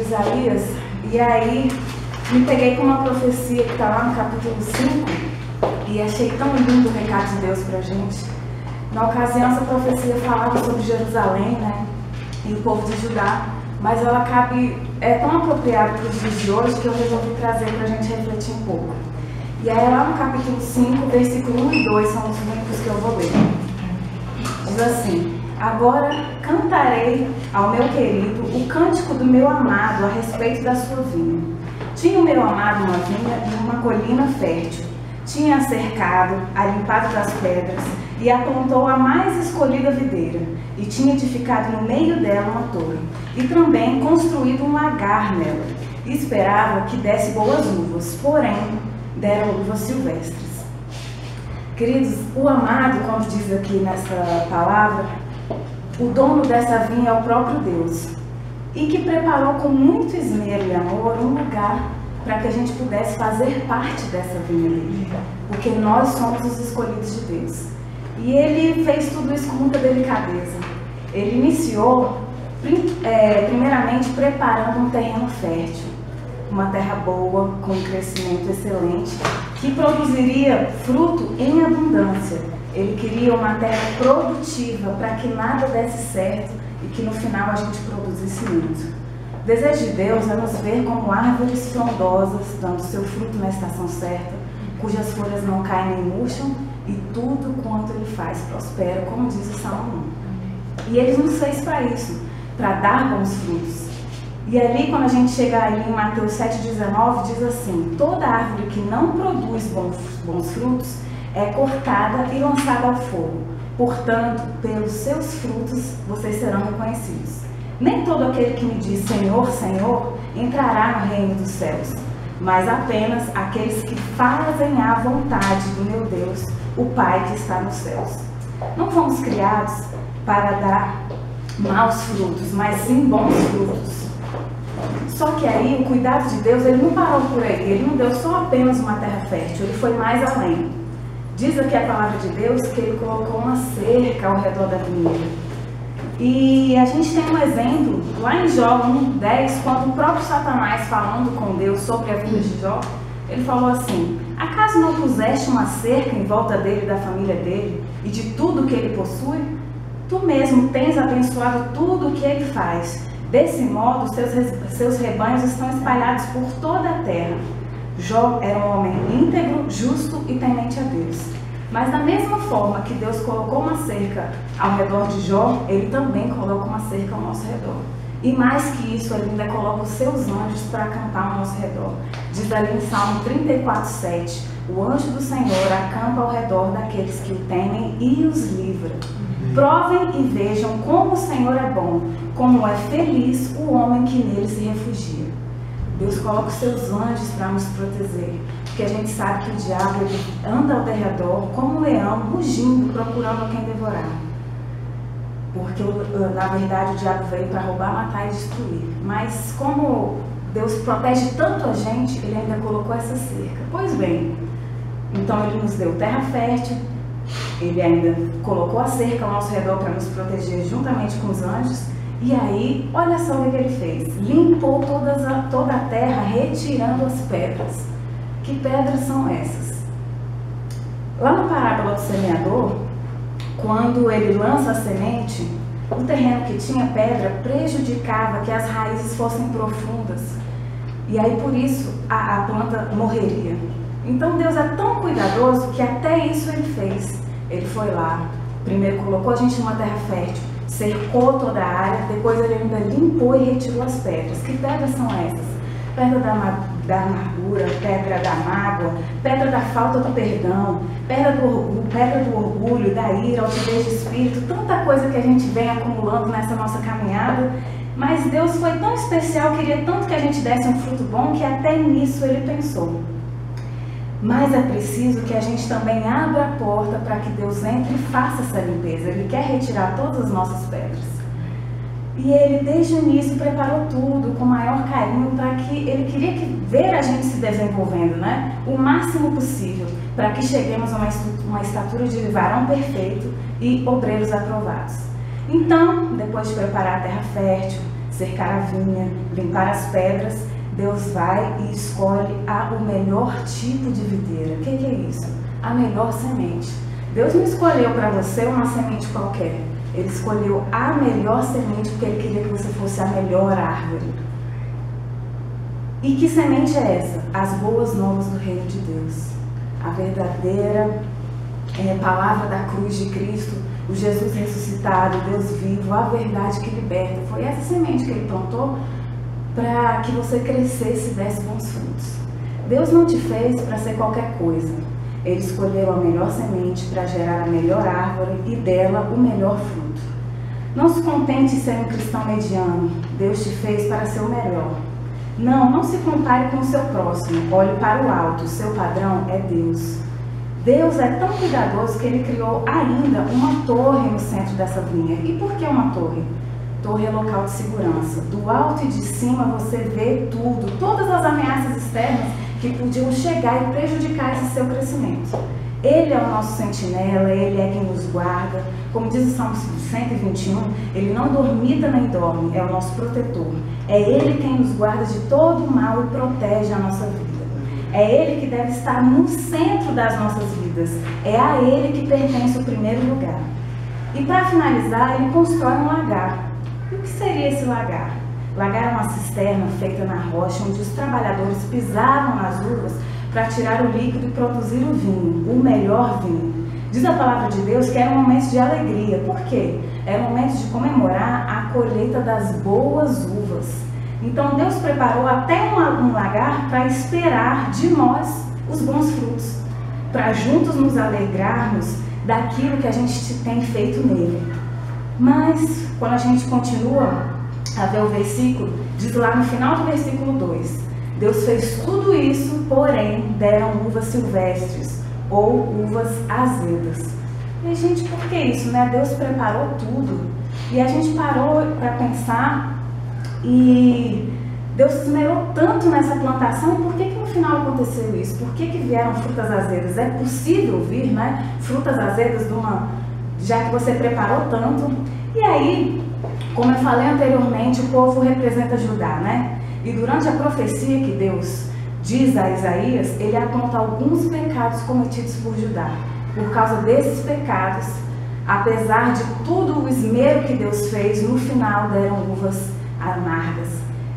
Isaías, e aí me peguei com uma profecia que está lá no capítulo 5 e achei tão lindo o recado de Deus para a gente. Na ocasião, essa profecia falava sobre Jerusalém, né, e o povo de Judá, mas ela é tão apropriada para os dias de hoje que eu resolvi trazer para a gente refletir um pouco. E aí lá no capítulo 5, versículo 1 e 2 são os únicos que eu vou ler. Diz assim: agora cantarei ao meu querido o cântico do meu amado a respeito da sua vinha. Tinha o meu amado uma vinha e uma colina fértil. Tinha cercado, a limpado das pedras, e aplantou a mais escolhida videira, e tinha edificado no meio dela uma torre, e também construído um lagar nela, e esperava que desse boas uvas, porém deram uvas silvestres. Queridos, o amado, como diz aqui nessa palavra, o dono dessa vinha é o próprio Deus, e que preparou com muito esmero e amor um lugar para que a gente pudesse fazer parte dessa vinha dele, porque nós somos os escolhidos de Deus. E ele fez tudo isso com muita delicadeza. Ele iniciou, primeiramente, preparando um terreno fértil, uma terra boa, com um crescimento excelente, que produziria fruto em abundância. Ele queria uma terra produtiva para que nada desse certo e que no final a gente produzisse muito. O desejo de Deus é nos ver como árvores frondosas, dando seu fruto na estação certa, cujas folhas não caem nem murcham, e tudo quanto ele faz prospera, como diz o Salmo 1. E ele nos fez para isso, para dar bons frutos. E ali, quando a gente chega ali em Mateus 7,19, diz assim: toda árvore que não produz bons frutos é cortada e lançada ao fogo. Portanto, pelos seus frutos vocês serão reconhecidos. Nem todo aquele que me diz Senhor, Senhor, entrará no reino dos céus, mas apenas aqueles que fazem a vontade do meu Deus, o Pai que está nos céus. Não fomos criados para dar maus frutos, mas sim bons frutos. Só que aí o cuidado de Deus, ele não parou por aí, ele não deu só apenas uma terra fértil, ele foi mais além. Diz aqui a palavra de Deus que ele colocou uma cerca ao redor da vinha. E a gente tem um exemplo lá em Jó 1:10, quando o próprio Satanás, falando com Deus sobre a vida de Jó, ele falou assim: acaso não puseste uma cerca em volta dele e da família dele e de tudo que ele possui? Tu mesmo tens abençoado tudo o que ele faz. Desse modo, seus rebanhos estão espalhados por toda a terra. Jó era um homem íntegro, justo e temente a Deus. Mas da mesma forma que Deus colocou uma cerca ao redor de Jó, ele também coloca uma cerca ao nosso redor. E mais que isso, ele ainda coloca os seus anjos para acampar ao nosso redor. Diz ali em Salmo 34:7, o anjo do Senhor acampa ao redor daqueles que o temem e os livra. Provem e vejam como o Senhor é bom, como é feliz o homem que nele se refugia. Deus coloca os seus anjos para nos proteger, porque a gente sabe que o diabo ele anda ao derredor como um leão, rugindo, procurando quem devorar. Porque, na verdade, o diabo veio para roubar, matar e destruir. Mas como Deus protege tanto a gente, ele ainda colocou essa cerca. Pois bem, então ele nos deu terra fértil, ele ainda colocou a cerca ao nosso redor para nos proteger juntamente com os anjos. E aí, olha só o que ele fez. Limpou toda a terra, retirando as pedras. Que pedras são essas? Lá na parábola do semeador, quando ele lança a semente, o terreno que tinha pedra prejudicava que as raízes fossem profundas. E aí, por isso, a planta morreria. Então, Deus é tão cuidadoso que até isso ele fez. Ele foi lá, primeiro colocou a gente numa terra fértil, cercou toda a área, depois ele ainda limpou e retirou as pedras. Que pedras são essas? Pedra da amargura, pedra da mágoa, pedra da falta do perdão, pedra do orgulho, da ira, altivez de espírito, tanta coisa que a gente vem acumulando nessa nossa caminhada. Mas Deus foi tão especial, queria tanto que a gente desse um fruto bom, que até nisso ele pensou. Mas é preciso que a gente também abra a porta para que Deus entre e faça essa limpeza. Ele quer retirar todas as nossas pedras. E ele, desde o início, preparou tudo com o maior carinho para que ele queria ver a gente se desenvolvendo, né? O máximo possível, para que cheguemos a uma estatura de varão perfeito e obreiros aprovados. Então, depois de preparar a terra fértil, cercar a vinha, limpar as pedras, Deus vai e escolhe o melhor tipo de videira. O que é isso? A melhor semente. Deus não escolheu para você uma semente qualquer. Ele escolheu a melhor semente porque Ele queria que você fosse a melhor árvore. E que semente é essa? As boas novas do reino de Deus. A verdadeira palavra da cruz de Cristo, o Jesus ressuscitado, Deus vivo, a verdade que liberta. Foi essa semente que Ele plantou para que você crescesse e desse bons frutos. Deus não te fez para ser qualquer coisa. Ele escolheu a melhor semente para gerar a melhor árvore e dela o melhor fruto. Não se contente em ser um cristão mediano. Deus te fez para ser o melhor. Não se compare com o seu próximo. Olhe para o alto. O seu padrão é Deus. Deus é tão cuidadoso que Ele criou ainda uma torre no centro dessa vinha. E por que uma torre? Torre é local de segurança. Do alto e de cima você vê tudo, todas as ameaças externas que podiam chegar e prejudicar esse seu crescimento. Ele é o nosso sentinela, Ele é quem nos guarda. Como diz o Salmo 121, Ele não dormita nem dorme, é o nosso protetor. É Ele quem nos guarda de todo o mal e protege a nossa vida. É Ele que deve estar no centro das nossas vidas. É a Ele que pertence o primeiro lugar. E para finalizar, Ele constrói um lagar. E o que seria esse lagar? Lagar é uma cisterna feita na rocha, onde os trabalhadores pisavam nas uvas para tirar o líquido e produzir o vinho, o melhor vinho. Diz a palavra de Deus que era um momento de alegria. Por quê? Era um momento de comemorar a colheita das boas uvas. Então Deus preparou até um lagar para esperar de nós os bons frutos, para juntos nos alegrarmos daquilo que a gente tem feito nele. Mas, quando a gente continua a ver o versículo, diz lá no final do versículo 2, Deus fez tudo isso, porém deram uvas silvestres ou uvas azedas. E, gente, por que isso, né? Deus preparou tudo e a gente parou para pensar e Deus se esmerou tanto nessa plantação. E por que no final aconteceu isso? Por que vieram frutas azedas? É possível vir, né? Frutas azedas já que você preparou tanto. E aí, como eu falei anteriormente, o povo representa Judá, né? E durante a profecia que Deus diz a Isaías, ele aponta alguns pecados cometidos por Judá. Por causa desses pecados, apesar de todo o esmero que Deus fez, no final deram uvas amargas.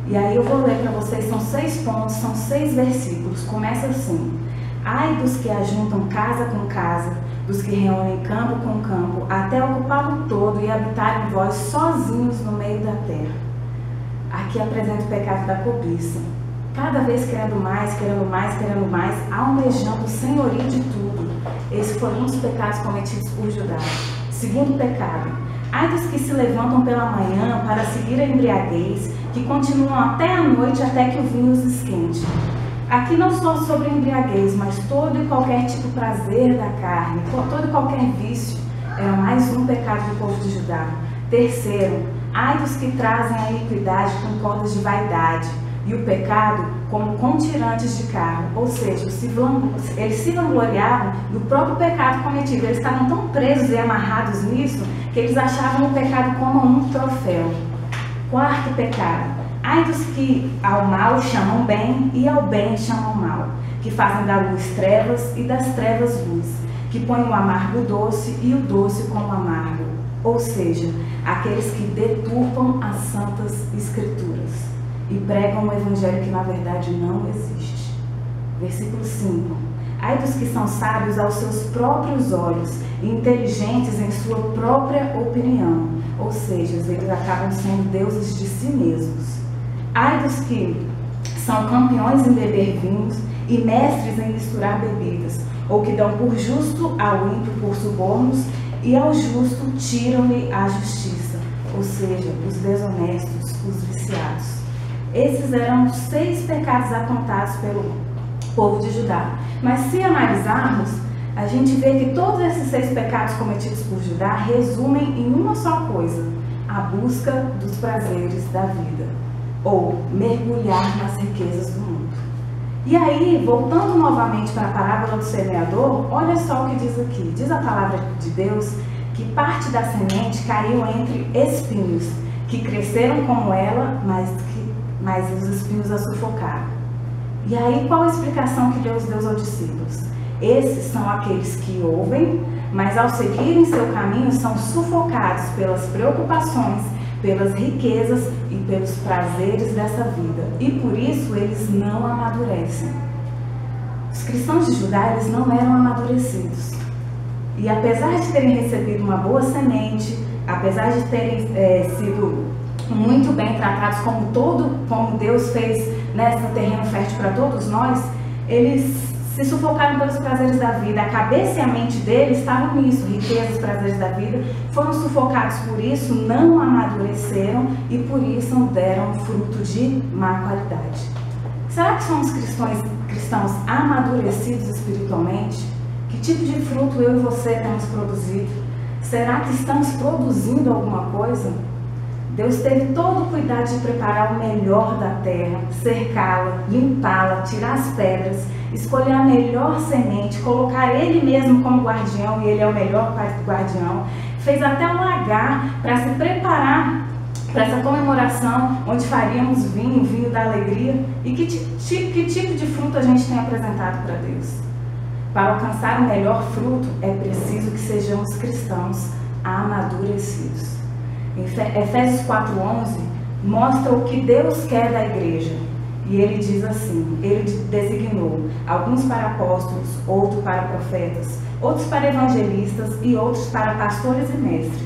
E aí eu vou ler para vocês, são 6 pontos, são 6 versículos. Começa assim: ai dos que ajuntam casa com casa, dos que reúnem campo com campo, até ocupá-lo todo e habitarem vós sozinhos no meio da terra. Aqui apresenta o pecado da cobiça. Cada vez querendo mais, querendo mais, querendo mais, almejando o senhorio de tudo. Esse foi um dos pecados cometidos por Judá. Segundo pecado: ai dos que se levantam pela manhã para seguir a embriaguez, que continuam até a noite, até que o vinho os esquente. Aqui não só sobre embriaguez, mas todo e qualquer tipo de prazer da carne, todo e qualquer vício, era mais um pecado do povo de Judá. Terceiro: ai dos que trazem a iniquidade com cordas de vaidade, e o pecado como com tirantes de carro. Ou seja, eles se vangloriavam do próprio pecado cometido. Eles estavam tão presos e amarrados nisso, que eles achavam o pecado como um troféu. Quarto pecado: ai dos que ao mal chamam bem e ao bem chamam mal, que fazem da luz trevas e das trevas luz, que põem o amargo doce e o doce com o amargo. Ou seja, aqueles que deturpam as santas escrituras e pregam um evangelho que na verdade não existe. Versículo 5: ai dos que são sábios aos seus próprios olhos e inteligentes em sua própria opinião. Ou seja, eles acabam sendo deuses de si mesmos. Ai dos que são campeões em beber vinhos e mestres em misturar bebidas, ou que dão por justo ao ímpio por subornos, e ao justo tiram-lhe a justiça. Ou seja, os desonestos, os viciados. Esses eram os 6 pecados apontados pelo povo de Judá. Mas se analisarmos, a gente vê que todos esses 6 pecados cometidos por Judá resumem em uma só coisa: a busca dos prazeres da vida, ou mergulhar nas riquezas do mundo. E aí, voltando novamente para a parábola do semeador, olha só o que diz aqui. Diz a palavra de Deus que parte da semente caiu entre espinhos, que cresceram como ela, mas os espinhos a sufocaram. E aí, qual a explicação que Deus deu aos discípulos? Esses são aqueles que ouvem, mas ao seguirem seu caminho são sufocados pelas preocupações, pelas riquezas e pelos prazeres dessa vida. E por isso eles não amadurecem. Os cristãos de Judá, eles não eram amadurecidos. E apesar de terem recebido uma boa semente, apesar de terem sido muito bem tratados como Deus fez nesse terreno fértil para todos nós, eles se sufocaram pelos prazeres da vida. A cabeça e a mente deles estavam nisso, riquezas, prazeres da vida, foram sufocados por isso, não amadureceram e por isso deram fruto de má qualidade. Será que somos cristãos amadurecidos espiritualmente? Que tipo de fruto eu e você temos produzido? Será que estamos produzindo alguma coisa? Deus teve todo o cuidado de preparar o melhor da terra, cercá-la, limpá-la, tirar as pedras, escolher a melhor semente, colocar Ele mesmo como guardião, e Ele é o melhor guardião. Fez até um lagar para se preparar para essa comemoração, onde faríamos vinho da alegria. E que tipo de fruto a gente tem apresentado para Deus? Para alcançar o melhor fruto, é preciso que sejamos cristãos amadurecidos. Efésios 4:11 mostra o que Deus quer da igreja. E ele diz assim: ele designou alguns para apóstolos, outros para profetas, outros para evangelistas e outros para pastores e mestres,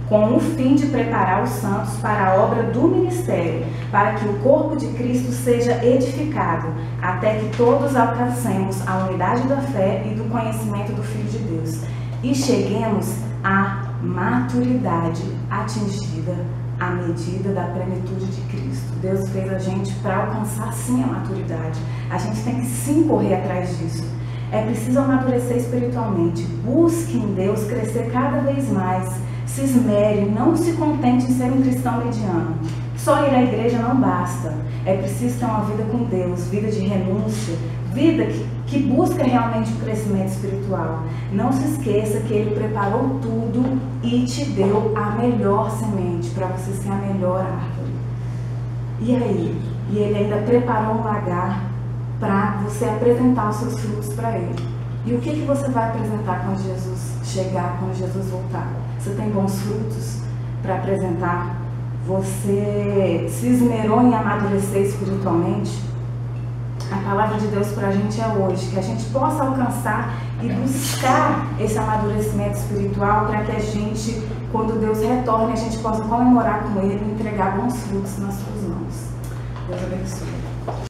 com o fim de preparar os santos para a obra do ministério, para que o corpo de Cristo seja edificado, até que todos alcancemos a unidade da fé e do conhecimento do Filho de Deus, e cheguemos à maturidade atingida à medida da plenitude de Cristo. Deus fez a gente para alcançar sim a maturidade. A gente tem que sim correr atrás disso. É preciso amadurecer espiritualmente. Busque em Deus crescer cada vez mais. Se esmere, não se contente em ser um cristão mediano. Só ir à igreja não basta. É preciso ter uma vida com Deus, vida de renúncia, vida que busca realmente o crescimento espiritual. Não se esqueça que Ele preparou tudo e te deu a melhor semente para você ser a melhor árvore. E aí? E Ele ainda preparou um lagar para você apresentar os seus frutos para Ele. E o que você vai apresentar quando Jesus chegar, quando Jesus voltar? Você tem bons frutos para apresentar? Você se esmerou em amadurecer espiritualmente? A palavra de Deus para a gente é hoje, que a gente possa alcançar e buscar esse amadurecimento espiritual para que a gente, quando Deus retorne, a gente possa comemorar com Ele e entregar bons frutos nas suas mãos. Deus abençoe.